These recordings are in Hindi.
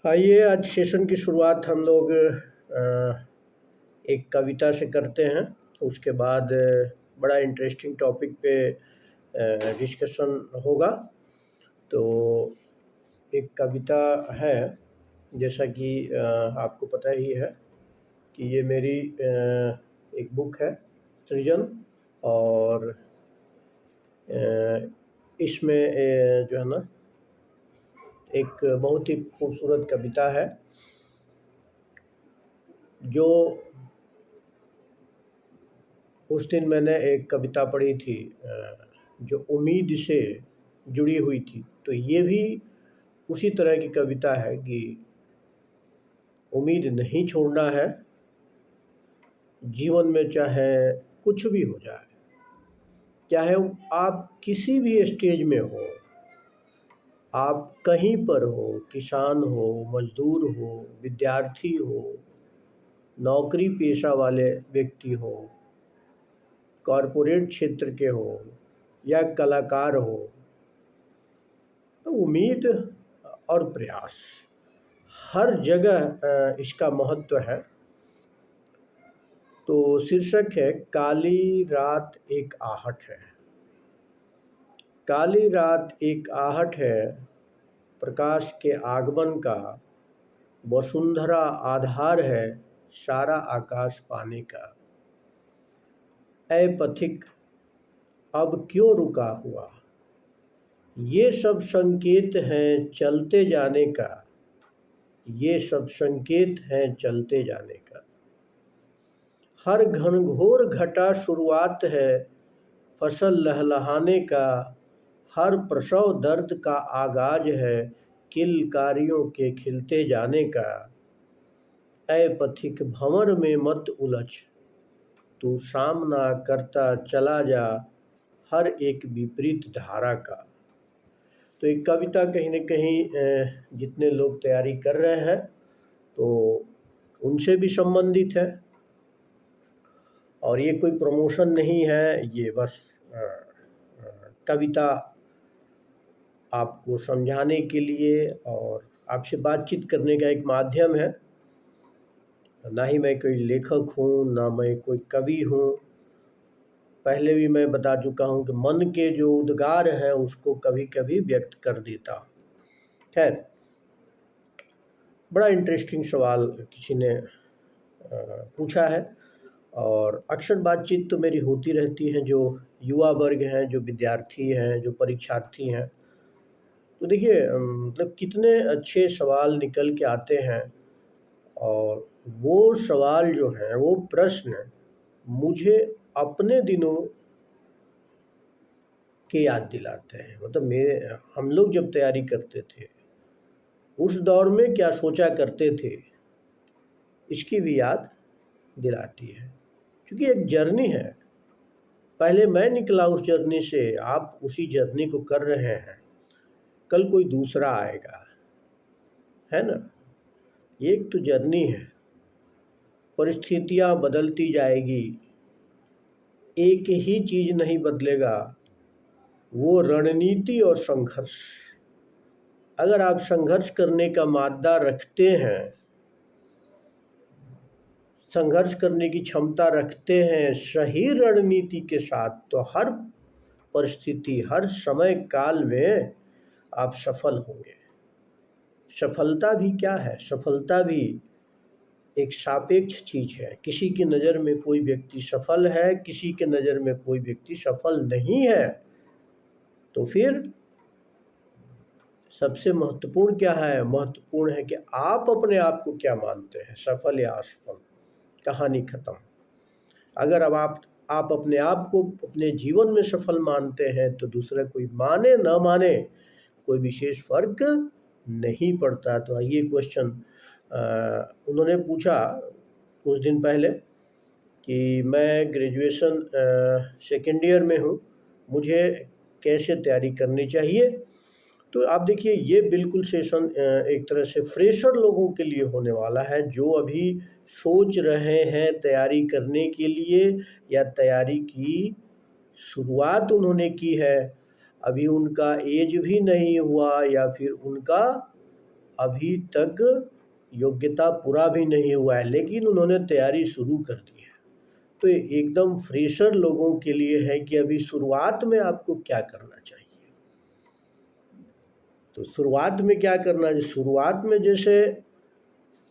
आइए आज सेशन की शुरुआत हम लोग एक कविता से करते हैं। उसके बाद बड़ा इंटरेस्टिंग टॉपिक पे डिस्कशन होगा। तो एक कविता है, जैसा कि आपको पता ही है कि ये मेरी एक बुक है सृजन। और इसमें जो है ना, एक बहुत ही खूबसूरत कविता है जो उस दिन मैंने एक कविता पढ़ी थी जो उम्मीद से जुड़ी हुई थी। तो ये भी उसी तरह की कविता है कि उम्मीद नहीं छोड़ना है, जीवन में चाहे कुछ भी हो जाए, चाहे आप किसी भी स्टेज में हो, आप कहीं पर हो, किसान हो, मजदूर हो, विद्यार्थी हो, नौकरी पेशा वाले व्यक्ति हो, कॉरपोरेट क्षेत्र के हो या कलाकार हो, तो उम्मीद और प्रयास हर जगह इसका महत्व है। तो शीर्षक है काली रात एक आहट है। काली रात एक आहट है, प्रकाश के आगमन का वसुंधरा आधार है, सारा आकाश पाने का। ऐ पथिक अब क्यों रुका हुआ, ये सब संकेत हैं चलते जाने का, ये सब संकेत हैं चलते जाने का। हर घनघोर घटा शुरुआत है फसल लहलहाने का, हर प्रसव दर्द का आगाज है किलकारियों के खिलते जाने का। ऐ पथिक भंवर में मत उलझ, तू सामना करता चला जा हर एक विपरीत धारा का। तो एक कविता कहीं न कहीं जितने लोग तैयारी कर रहे हैं तो उनसे भी संबंधित है, और ये कोई प्रमोशन नहीं है, ये बस कविता आपको समझाने के लिए और आपसे बातचीत करने का एक माध्यम है। ना ही मैं कोई लेखक हूँ, ना मैं कोई कवि हूँ। पहले भी मैं बता चुका हूँ कि मन के जो उद्गार हैं उसको कभी कभी व्यक्त कर देता हूँ। खैर, बड़ा इंटरेस्टिंग सवाल किसी ने पूछा है, और अक्सर बातचीत तो मेरी होती रहती है जो युवा वर्ग हैं, जो विद्यार्थी हैं, जो परीक्षार्थी हैं। तो देखिए मतलब कितने अच्छे सवाल निकल के आते हैं, और वो सवाल जो हैं, वो प्रश्न मुझे अपने दिनों के याद दिलाते हैं। मतलब हम लोग जब तैयारी करते थे उस दौर में क्या सोचा करते थे, इसकी भी याद दिलाती है। क्योंकि एक जर्नी है, पहले मैं निकला उस जर्नी से, आप उसी जर्नी को कर रहे हैं, कल कोई दूसरा आएगा, है ना। एक तो जर्नी है, परिस्थितियां बदलती जाएगी, एक ही चीज नहीं बदलेगा, वो रणनीति और संघर्ष। अगर आप संघर्ष करने का मादा रखते हैं, संघर्ष करने की क्षमता रखते हैं सही रणनीति के साथ, तो हर परिस्थिति, हर समय काल में आप सफल होंगे। सफलता भी क्या है, सफलता भी एक सापेक्ष चीज है। किसी की नज़र में कोई व्यक्ति सफल है, किसी के नज़र में कोई व्यक्ति सफल नहीं है। तो फिर सबसे महत्वपूर्ण क्या है, महत्वपूर्ण है कि आप अपने आप को क्या मानते हैं, सफल या असफल, कहानी खत्म। अगर अब आप अपने आप को अपने जीवन में सफल मानते हैं तो दूसरा कोई माने ना माने कोई विशेष फर्क नहीं पड़ता। तो ये क्वेश्चन उन्होंने पूछा कुछ दिन पहले कि मैं ग्रेजुएशन सेकेंड ईयर में हूँ, मुझे कैसे तैयारी करनी चाहिए। तो आप देखिए, ये बिल्कुल सेशन एक तरह से फ्रेशर लोगों के लिए होने वाला है, जो अभी सोच रहे हैं तैयारी करने के लिए, या तैयारी की शुरुआत उन्होंने की है, अभी उनका एज भी नहीं हुआ, या फिर उनका अभी तक योग्यता पूरा भी नहीं हुआ है, लेकिन उन्होंने तैयारी शुरू कर दी है। तो ये एकदम फ्रेशर लोगों के लिए है कि अभी शुरुआत में आपको क्या करना चाहिए। तो शुरुआत में क्या करना है, शुरुआत में जैसे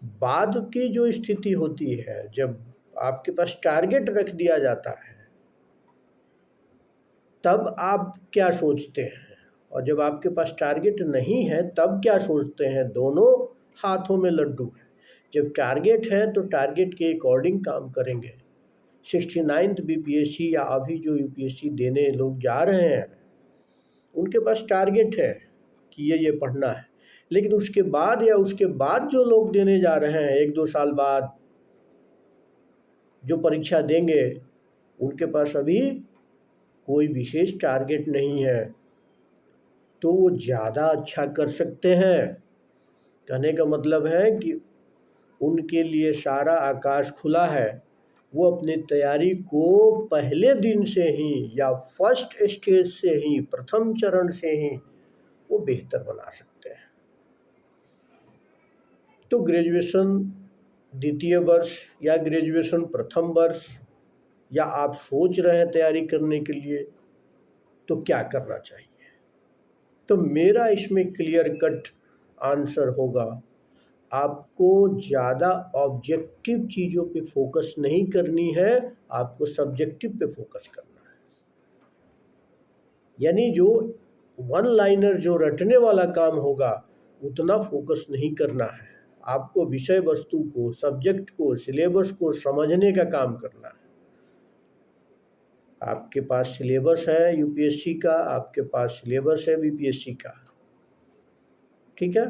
बाद की जो स्थिति होती है, जब आपके पास टारगेट रख दिया जाता है तब आप क्या सोचते हैं, और जब आपके पास टारगेट नहीं है तब क्या सोचते हैं, दोनों हाथों में लड्डू है। जब टारगेट है तो टारगेट के अकॉर्डिंग काम करेंगे। 69th बीपीएससी या अभी जो यूपीएससी देने लोग जा रहे हैं उनके पास टारगेट है कि ये पढ़ना है, लेकिन उसके बाद या उसके बाद जो लोग देने जा रहे हैं 1-2 साल बाद जो परीक्षा देंगे उनके पास अभी कोई विशेष टारगेट नहीं है, तो वो ज़्यादा अच्छा कर सकते हैं। कहने का मतलब है कि उनके लिए सारा आकाश खुला है। वो अपनी तैयारी को पहले दिन से ही या फर्स्ट स्टेज से ही, प्रथम चरण से ही वो बेहतर बना सकते हैं। तो ग्रेजुएशन द्वितीय वर्ष या ग्रेजुएशन प्रथम वर्ष, या आप सोच रहे हैं तैयारी करने के लिए, तो क्या करना चाहिए। तो मेरा इसमें क्लियर कट आंसर होगा, आपको ज़्यादा ऑब्जेक्टिव चीज़ों पे फोकस नहीं करनी है, आपको सब्जेक्टिव पे फोकस करना है। यानी जो वन लाइनर जो रटने वाला काम होगा उतना फोकस नहीं करना है, आपको विषय वस्तु को, सब्जेक्ट को, सिलेबस को समझने का काम करना है। आपके पास सिलेबस है यूपीएससी का, आपके पास सिलेबस है बीपीएससी का, ठीक है।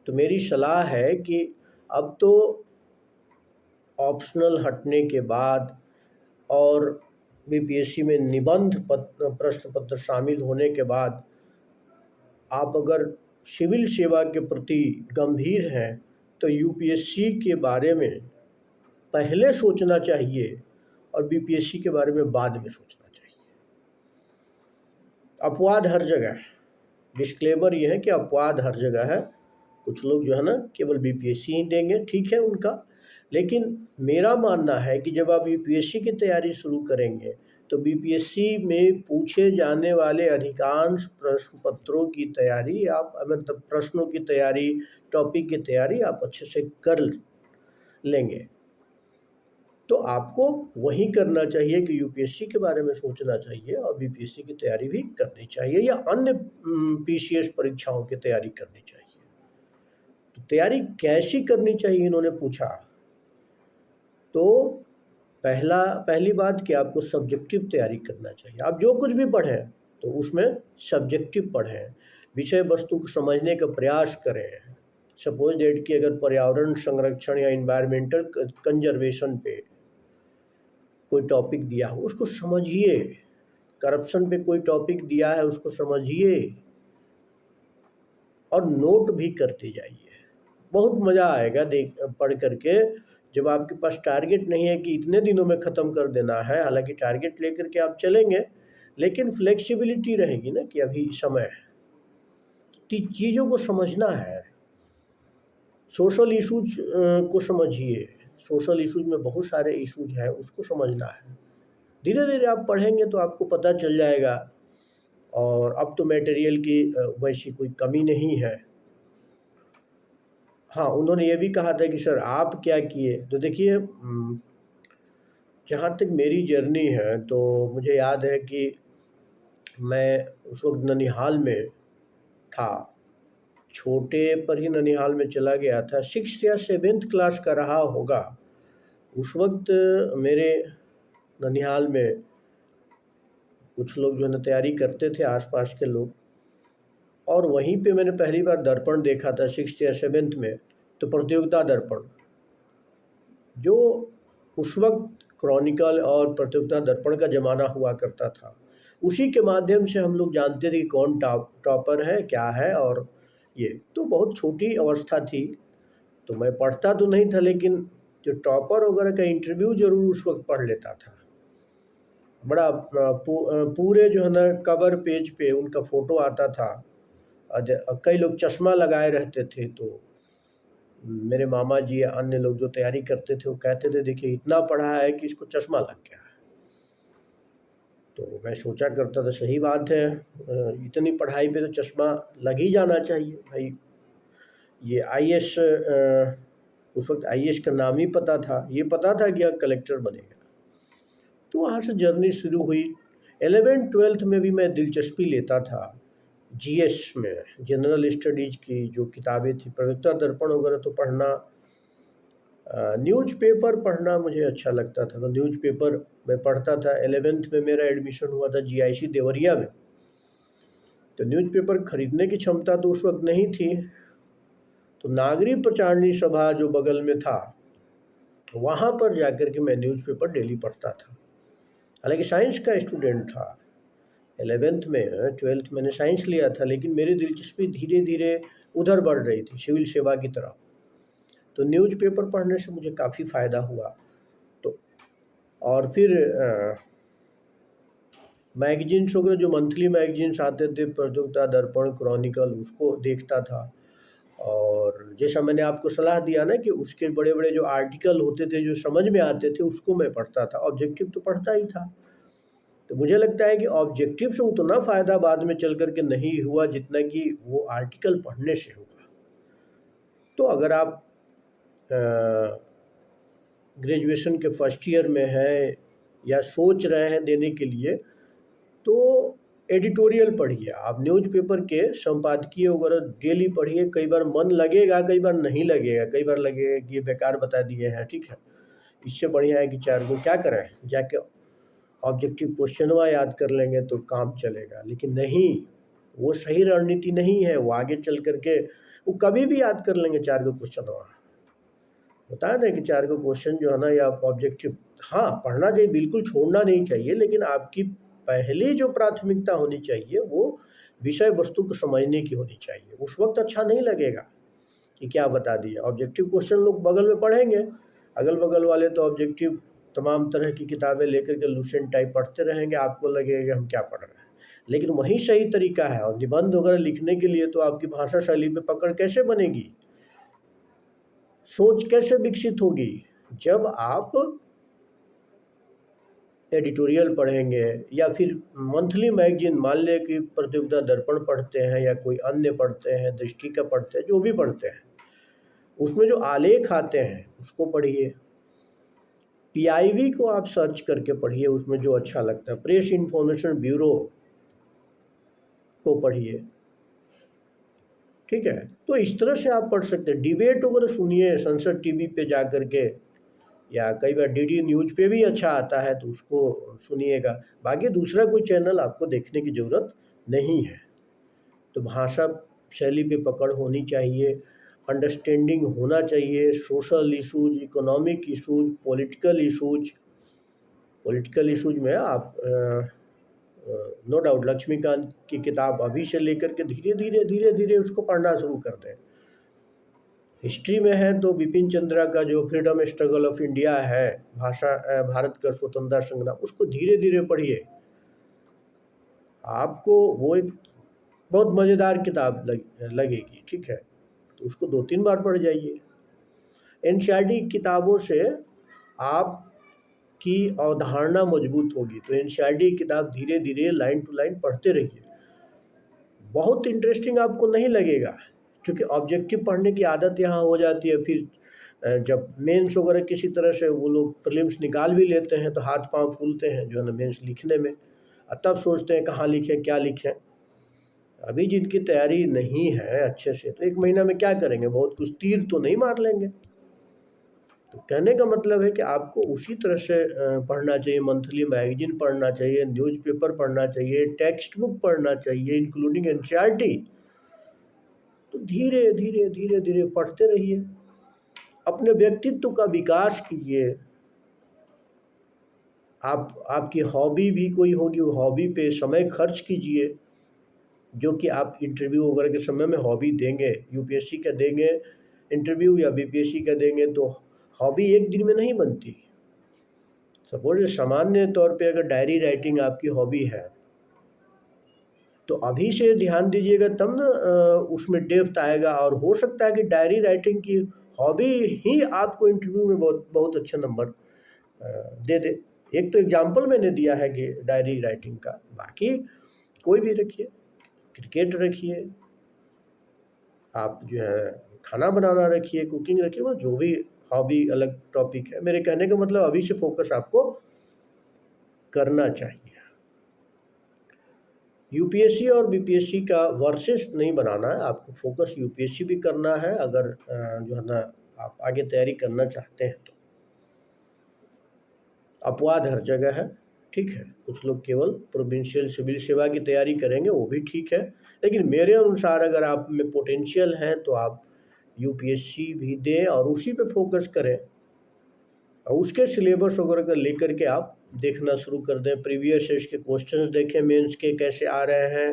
तो मेरी सलाह है कि अब तो ऑप्शनल हटने के बाद और बीपीएससी में निबंध प्रश्न पत्र शामिल होने के बाद आप अगर सिविल सेवा के प्रति गंभीर हैं तो यूपीएससी के बारे में पहले सोचना चाहिए और बीपीएससी के बारे में बाद में सोचना चाहिए। अपवाद हर जगह है, डिस्क्लेमर ये है कि अपवाद हर जगह है। कुछ लोग जो है ना केवल बीपीएससी ही देंगे, ठीक है उनका, लेकिन मेरा मानना है कि जब आप यूपीएससी की तैयारी शुरू करेंगे तो बीपीएससी में पूछे जाने वाले अधिकांश प्रश्न पत्रों की तैयारी आप, मतलब प्रश्नों की तैयारी, टॉपिक की तैयारी आप अच्छे से कर लेंगे। तो आपको वही करना चाहिए कि यूपीएससी के बारे में सोचना चाहिए और बीपीएससी की तैयारी भी करनी चाहिए, या अन्य पीसीएस परीक्षाओं की तैयारी करनी चाहिए। तो तैयारी कैसी करनी चाहिए इन्होंने पूछा, तो पहली बात कि आपको सब्जेक्टिव तैयारी करना चाहिए। आप जो कुछ भी पढ़ें तो उसमें सब्जेक्टिव पढ़ें, विषय वस्तु को समझने का प्रयास करें। सपोज डेट कि अगर पर्यावरण संरक्षण या इन्वायरमेंटल कंजर्वेशन पे कोई टॉपिक दिया हो उसको समझिए, करप्शन पे कोई टॉपिक दिया है उसको समझिए और नोट भी करते जाइए। बहुत मज़ा आएगा पढ़ करके। जब आपके पास टारगेट नहीं है कि इतने दिनों में ख़त्म कर देना है, हालांकि टारगेट लेकर के आप चलेंगे लेकिन फ्लेक्सिबिलिटी रहेगी ना कि अभी समय है, चीज़ों को समझना है। सोशल इशूज को समझिए, सोशल इशूज में बहुत सारे इशूज हैं, उसको समझना है। धीरे धीरे आप पढ़ेंगे तो आपको पता चल जाएगा। और अब तो मटेरियल की वैसी कोई कमी नहीं है। हाँ, उन्होंने ये भी कहा था कि सर आप क्या किए, तो देखिए जहाँ तक मेरी जर्नी है तो मुझे याद है कि मैं उस वक्त ननिहाल में था, छोटे पर ही ननिहाल में चला गया था, 6th या 7th क्लास का रहा होगा। उस वक्त मेरे ननिहाल में कुछ लोग जो है ना तैयारी करते थे, आसपास के लोग, और वहीं पे मैंने पहली बार दर्पण देखा था 6th या 7th में। तो प्रतियोगिता दर्पण जो उस वक्त क्रॉनिकल और प्रतियोगिता दर्पण का ज़माना हुआ करता था, उसी के माध्यम से हम लोग जानते थे कि कौन टॉपर है, क्या है। और ये तो बहुत छोटी अवस्था थी तो मैं पढ़ता तो नहीं था, लेकिन जो टॉपर वगैरह का इंटरव्यू ज़रूर उस वक्त पढ़ लेता था। बड़ा पूरे जो है ना कवर पेज पे उनका फ़ोटो आता था कई लोग चश्मा लगाए रहते थे, तो मेरे मामा जी या अन्य लोग जो तैयारी करते थे वो कहते थे देखिए इतना पढ़ा है कि इसको चश्मा लग गया है। तो मैं सोचा करता था सही बात है, इतनी पढ़ाई पे तो चश्मा लग ही जाना चाहिए भाई। ये आईएएस, उस वक्त आईएएस का नाम ही पता था, ये पता था कि कलेक्टर बनेगा। तो वहाँ से जर्नी शुरू हुई। 11th-12th में भी मैं दिलचस्पी लेता था जीएस में, जनरल स्टडीज की जो किताबें थी, प्रवक्ता दर्पण वगैरह तो पढ़ना। न्यूज़पेपर पढ़ना मुझे अच्छा लगता था, तो न्यूज़पेपर मैं पढ़ता था। 11th में मेरा एडमिशन हुआ था जीआईसी देवरिया में, तो न्यूज़पेपर खरीदने की क्षमता तो उस वक्त नहीं थी। तो नागरिक प्रचारणी सभा जो बगल में था, वहाँ पर जाकर के मैं न्यूज़पेपर डेली पढ़ता था। हालांकि साइंस का स्टूडेंट था, 11th में, 12th मैंने साइंस लिया था, लेकिन मेरी दिलचस्पी धीरे धीरे उधर बढ़ रही थी, सिविल सेवा की तरफ। तो न्यूज़पेपर पढ़ने से मुझे काफ़ी फ़ायदा हुआ। तो और फिर मैगजीन्स वगैरह जो मंथली मैगजीन्स आते थे, प्रतियोगिता दर्पण, क्रॉनिकल, उसको देखता था। और जैसा मैंने आपको सलाह दिया ना कि उसके बड़े बड़े जो आर्टिकल होते थे जो समझ में आते थे, उसको मैं पढ़ता था। ऑब्जेक्टिव तो पढ़ता ही था। तो मुझे लगता है कि ऑब्जेक्टिव से उतना फ़ायदा बाद में चल कर के नहीं हुआ जितना कि वो आर्टिकल पढ़ने से हुआ। तो अगर आप ग्रेजुएशन के फर्स्ट ईयर में हैं या सोच रहे हैं देने के लिए, तो एडिटोरियल पढ़िए, आप न्यूज़पेपर के संपादकीय वगैरह डेली पढ़िए। कई बार मन लगेगा, कई बार नहीं लगेगा, कई बार लगेगा कि ये बेकार बता दिए हैं, ठीक है, इससे बढ़िया है कि 4 को क्या करें, जाके ऑब्जेक्टिव क्वेश्चनवा याद कर लेंगे तो काम चलेगा। लेकिन नहीं, वो सही रणनीति नहीं है। वो आगे चल करके वो कभी भी याद कर लेंगे 4 को क्वेश्चनवा, होता है ना कि 4 को क्वेश्चन जो है ना, या ऑब्जेक्टिव, हाँ पढ़ना चाहिए, बिल्कुल छोड़ना नहीं चाहिए, लेकिन आपकी पहली जो प्राथमिकता होनी चाहिए वो विषय वस्तु को समझने की होनी चाहिए। उस वक्त अच्छा नहीं लगेगा कि क्या बता दिया। ऑब्जेक्टिव क्वेश्चन लोग बगल में पढ़ेंगे, अगल बगल वाले तो ऑब्जेक्टिव तमाम तरह की किताबें लेकर के लूसेंट टाइप पढ़ते रहेंगे, आपको लगेगा हम क्या पढ़ रहे हैं। लेकिन वही सही तरीका है। और निबंध वगैरह लिखने के लिए तो आपकी भाषा शैली पे पकड़ कैसे बनेगी, सोच कैसे विकसित होगी, जब आप एडिटोरियल पढ़ेंगे या फिर मंथली मैगजीन, मान लें कि प्रतियोगिता दर्पण पढ़ते हैं या कोई अन्य पढ़ते हैं, दृष्टि का पढ़ते हैं, जो भी पढ़ते हैं, उसमें जो आलेख आते हैं उसको पढ़िए। पीआईबी को आप सर्च करके पढ़िए, उसमें जो अच्छा लगता है। प्रेस इंफॉर्मेशन ब्यूरो को पढ़िए, ठीक है। तो इस तरह से आप पढ़ सकते हैं। डिबेट वगैरह सुनिए संसद टीवी पे जा कर के, या कई बार डीडी न्यूज़ पे भी अच्छा आता है तो उसको सुनिएगा। बाकी दूसरा कोई चैनल आपको देखने की ज़रूरत नहीं है। तो भाषा शैली पे पकड़ होनी चाहिए, अंडरस्टैंडिंग होना चाहिए, social issues, economic issues, political issues में आप नो डाउट लक्ष्मीकांत की किताब अभी से लेकर के धीरे धीरे उसको पढ़ना शुरू कर दें। हिस्ट्री में है तो बिपिन चंद्रा का जो फ्रीडम स्ट्रगल ऑफ इंडिया है, भारत का स्वतंत्रता संग्राम, उसको धीरे धीरे पढ़िए। आपको वो एक बहुत मज़ेदार किताब लगेगी, ठीक है। तो उसको 2-3 बार पढ़ जाइए। एनसीईआरटी किताबों से आपकी अवधारणा मजबूत होगी। तो एनसीईआरटी किताब धीरे धीरे लाइन टू लाइन पढ़ते रहिए। बहुत इंटरेस्टिंग आपको नहीं लगेगा, क्योंकि ऑब्जेक्टिव पढ़ने की आदत यहाँ हो जाती है। फिर जब मेंस वगैरह किसी तरह से वो लोग प्रीलिम्स निकाल भी लेते हैं तो हाथ पांव फूलते हैं जो है ना मेंस लिखने में, और तब सोचते हैं कहाँ लिखें, क्या लिखें। अभी जिनकी तैयारी नहीं है अच्छे से, तो 1 महीना में क्या करेंगे, बहुत कुछ तीर तो नहीं मार लेंगे। तो कहने का मतलब है कि आपको उसी तरह से पढ़ना चाहिए। मंथली मैगजीन पढ़ना चाहिए, न्यूज़पेपर पढ़ना चाहिए, टेक्स्ट बुक पढ़ना चाहिए इंक्लूडिंग एनसीईआरटी। तो धीरे धीरे धीरे धीरे पढ़ते रहिए, अपने व्यक्तित्व का विकास कीजिए। आपकी हॉबी भी कोई होगी, वो हॉबी पे समय खर्च कीजिए, जो कि आप इंटरव्यू वगैरह के समय में हॉबी देंगे, यूपीएससी का देंगे इंटरव्यू या बीपीएससी का देंगे, तो हॉबी एक दिन में नहीं बनती। सपोज सामान्य तौर पे अगर डायरी राइटिंग आपकी हॉबी है, तो अभी से ध्यान दीजिएगा तब ना उसमें डेप्थ आएगा। और हो सकता है कि डायरी राइटिंग की हॉबी ही आपको इंटरव्यू में बहुत बहुत अच्छे नंबर दे दे। एक तो एग्जाम्पल मैंने दिया है कि डायरी राइटिंग का, बाकी कोई भी रखिए, क्रिकेट रखिए, आप जो है खाना बनाना रखिए, कुकिंग रखिए, वो जो भी हॉबी अलग टॉपिक है। मेरे कहने का मतलब अभी से फोकस आपको करना चाहिए। यूपीएससी और बीपीएससी का वर्सेस नहीं बनाना है, आपको फोकस यूपीएससी भी करना है अगर जो है ना आप आगे तैयारी करना चाहते हैं तो। अपवाद हर जगह है, ठीक है। कुछ लोग केवल प्रोविंशियल सिविल सेवा की तैयारी करेंगे, वो भी ठीक है, लेकिन मेरे अनुसार अगर आप में पोटेंशियल है तो आप यूपीएससी भी दें और उसी पे फोकस करें और उसके सिलेबस वगैरह का लेकर के आप देखना शुरू कर दें। प्रीवियस ईयर्स के क्वेश्चंस देखें, मेंस के कैसे आ रहे हैं।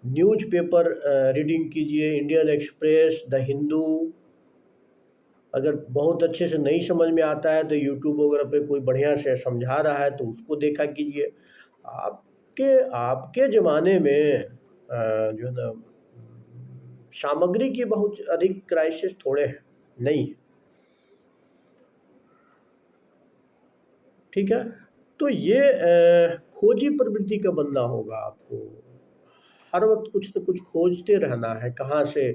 न्यूज़पेपर रीडिंग कीजिए, इंडियन एक्सप्रेस, द हिंदू। अगर बहुत अच्छे से नहीं समझ में आता है तो यूट्यूब वगैरह पे कोई बढ़िया से समझा रहा है तो उसको देखा कीजिए। आपके आपके ज़माने में जो है ना सामग्री की बहुत अधिक क्राइसिस थोड़े हैं, नहीं, ठीक है। तो ये खोजी प्रवृत्ति का बनना होगा आपको। हर वक्त कुछ न कुछ खोजते रहना है, कहाँ से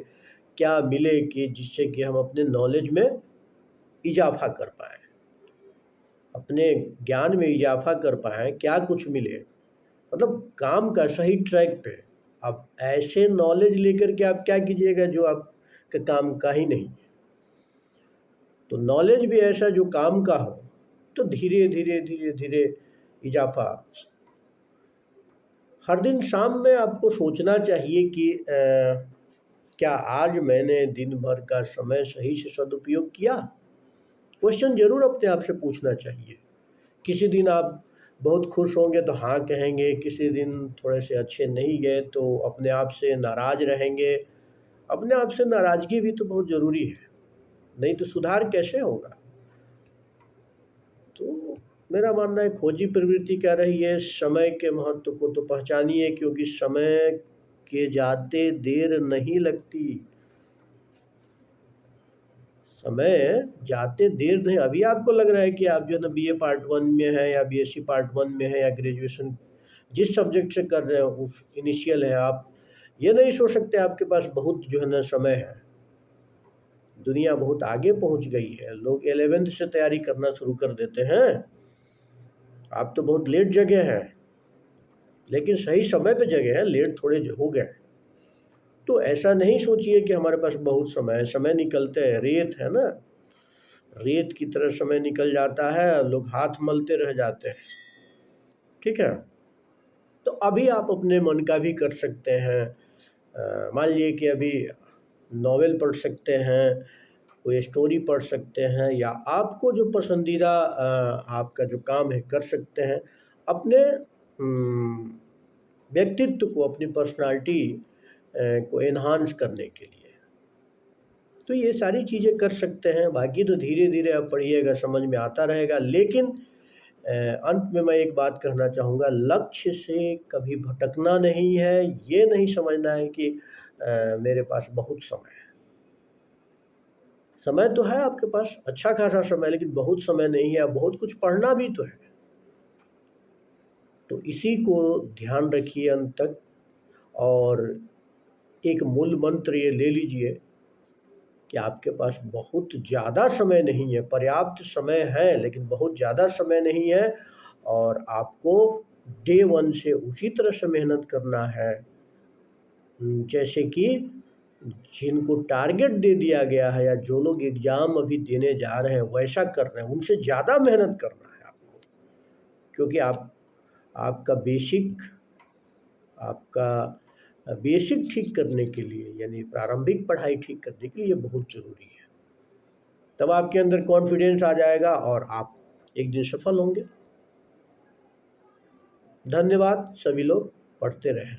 क्या मिले कि जिससे कि हम अपने नॉलेज में इजाफा कर पाएँ, अपने ज्ञान में इजाफा कर पाएँ, क्या कुछ मिले, मतलब काम का सही ट्रैक पे। अब ऐसे नॉलेज लेकर के आप क्या कीजिएगा जो आपके काम का ही नहीं है। तो नॉलेज भी ऐसा जो काम का हो, तो धीरे धीरे धीरे धीरे इजाफा। हर दिन शाम में आपको सोचना चाहिए कि क्या आज मैंने दिन भर का समय सही से सदुपयोग किया। क्वेश्चन जरूर अपने आप से पूछना चाहिए। किसी दिन आप बहुत खुश होंगे तो हाँ कहेंगे, किसी दिन थोड़े से अच्छे नहीं गए तो अपने आप से नाराज़ रहेंगे। अपने आप से नाराज़गी भी तो बहुत ज़रूरी है, नहीं तो सुधार कैसे होगा। तो मेरा मानना है खोजी प्रवृत्ति कह रही है समय के महत्व को तो पहचानिए, क्योंकि समय के जाते देर नहीं लगती। समय जाते देर नहीं। अभी आपको लग रहा है कि आप जो है ना बीए पार्ट 1 में है या बीएससी पार्ट 1 में है या ग्रेजुएशन जिस सब्जेक्ट से कर रहे हो उस इनिशियल है, आप ये नहीं सोच सकते आपके पास बहुत जो है ना समय है। दुनिया बहुत आगे पहुंच गई है, लोग 11th से तैयारी करना शुरू कर देते हैं। आप तो बहुत लेट जगह हैं, लेकिन सही समय पे जगह है, लेट थोड़े हो गए। तो ऐसा नहीं सोचिए कि हमारे पास बहुत समय है। समय निकलते हैं, रेत है ना, रेत की तरह समय निकल जाता है, लोग हाथ मलते रह जाते हैं, ठीक है। तो अभी आप अपने मन का भी कर सकते हैं। मान लीजिए कि अभी नॉवेल पढ़ सकते हैं, कोई स्टोरी पढ़ सकते हैं, या आपको जो पसंदीदा आपका जो काम है कर सकते हैं अपने व्यक्तित्व को, अपनी पर्सनालिटी को एनहांस करने के लिए। तो ये सारी चीज़ें कर सकते हैं। बाकी तो धीरे धीरे आप पढ़िएगा, समझ में आता रहेगा। लेकिन अंत में मैं एक बात कहना चाहूँगा, लक्ष्य से कभी भटकना नहीं है। ये नहीं समझना है कि मेरे पास बहुत समय है। समय तो है आपके पास, अच्छा खासा समय, लेकिन बहुत समय नहीं है। बहुत कुछ पढ़ना भी तो है। तो इसी को ध्यान रखिए अंत तक। और एक मूल मंत्र ये ले लीजिए कि आपके पास बहुत ज़्यादा समय नहीं है, पर्याप्त समय है, लेकिन बहुत ज़्यादा समय नहीं है। और आपको डे 1 से उसी तरह से मेहनत करना है जैसे कि जिनको टारगेट दे दिया गया है, या जो लोग एग्ज़ाम अभी देने जा रहे हैं वैसा कर रहे हैं, उनसे ज़्यादा मेहनत करना है आपको। क्योंकि आपका बेसिक ठीक करने के लिए, यानी प्रारंभिक पढ़ाई ठीक करने के लिए बहुत ज़रूरी है। तब आपके अंदर कॉन्फिडेंस आ जाएगा और आप एक दिन सफल होंगे। धन्यवाद। सभी लोग पढ़ते रहें।